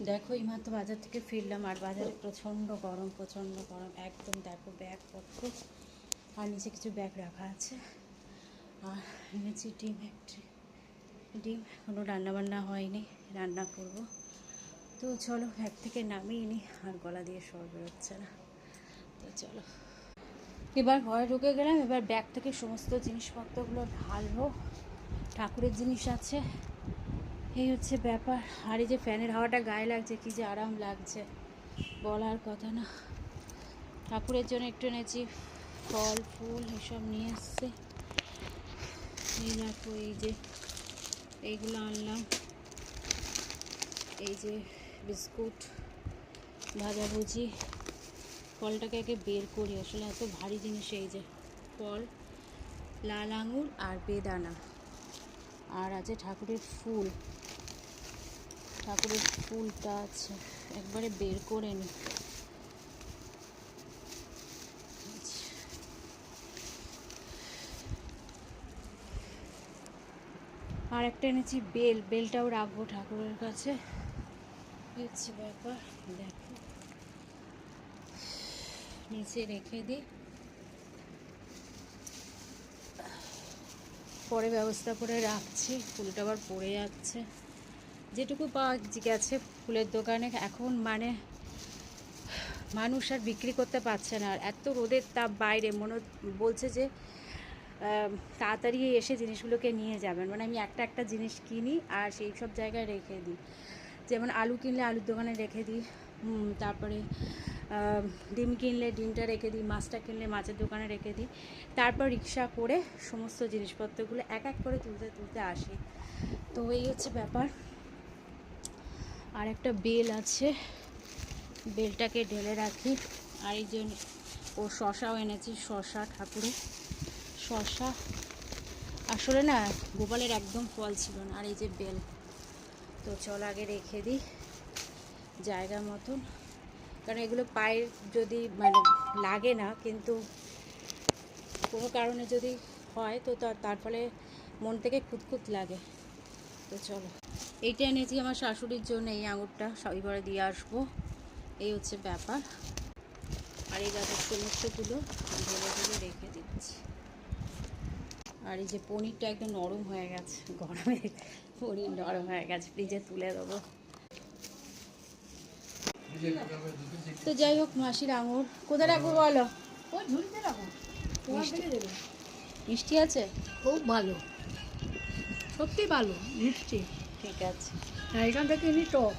দেখো এইমাত্র বাজার থেকে ফিরলাম, আর বাজারে প্রচণ্ড গরম একদম। দেখো ব্যাগপত্র, আর নিচে কিছু ব্যাগ রাখা আছে। আর এনেছি ডিম, ডিম এখনও রান্নাবান্না হয়নি, রান্না করব। তো চলো ব্যাগ থেকে নামিয়ে নিই, আর গলা দিয়ে স্বর বেরোচ্ছে না। তো চলো এবার ঘরে ঢুকে গেলাম। এবার ব্যাগ থেকে সমস্ত জিনিসপত্রগুলো ঢালবো। ঠাকুরের জিনিস আছে, এই হচ্ছে ব্যাপার। আর এই যে ফ্যানের হাওয়াটা গায়ে লাগছে, কি যে আরাম লাগছে, বলার কথা না। ঠাকুরের জন্য একটু এনেছি ফল ফুল, এসব নিয়ে এসছে। এই দেখো, এই যে এইগুলো আনলাম, এই যে বিস্কুট, ভাজাভুজি। ফলটাকে আগে বের করি, আসলে এত ভারী জিনিস। এই যে ফল, লাল আঙুর আর বেদানা, আর আছে ঠাকুরের ফুল। ঠাকুরের ফুলটা আছে, একবারে বের করে নিই। আর একটা এনেছি বেলটাও রাখবো ঠাকুরের কাছে। হচ্ছে ব্যাপার। দেখো নিচে রেখে দিই, পরে ব্যবস্থা করে রাখছি। ফুলটা আবার পড়ে যাচ্ছে। যেটুকু পাওয়া গেছে ফুলের দোকানে, এখন মানে মানুষ আর বিক্রি করতে পারছে না। আর এত রোদের তাপ বাইরে, মনে বলছে যে তাড়াতাড়ি এসে জিনিসগুলোকে নিয়ে যাবেন। মানে আমি একটা জিনিস কিনি আর সেই সব জায়গায় রেখে দিই। যেমন আলু কিনলে আলুর দোকানে রেখে দিই, তারপরে ডিম কিনলে ডিমটা রেখে দিই, মাছটা কিনলে মাছের দোকানে রেখে দিই। তারপর রিক্সা করে সমস্ত জিনিসপত্রগুলো এক এক করে তুলতে আসি। তো এই হচ্ছে ব্যাপার। আর একটা বেল আছে, বেলটাকে ঢেলে রাখি। আর এই জন্য ও শশাও এনেছি, শশা ঠাকুরের শশা। আসলে না গোপালের একদম ফল ছিল না। আর এই যে বেল, তো চল আগে রেখে দিই জায়গা মতন, কারণ এগুলো পায়ের যদি মানে লাগে না, কিন্তু কোনো কারণে যদি হয় তো তার ফলে মন থেকে খুঁতখুত লাগে। তো চলো, এইটা এনেছি আমার শাশুড়ির জন্য, এই আঙুরটা সবিবারে দিয়ে আসবো। এই হচ্ছে ব্যাপার। আর এই গাছের সমস্তগুলো ঢেলে রেখে দিচ্ছি। আর এই যে পনিরটা একদম নরম হয়ে গেছে, গরমে পনির নরম হয়ে গেছে, ফ্রিজে তুলে দেবো। তো যাই হোক, মাসির আঙুর কোথায় রাখবো বলো? ওই ঝুড়িতে রাখো, দেবে। মিষ্টি আছে, খুব ভালো, সত্যি ভালো মিষ্টি। ঠিক আছে। আর এখান থেকে এমনি টক।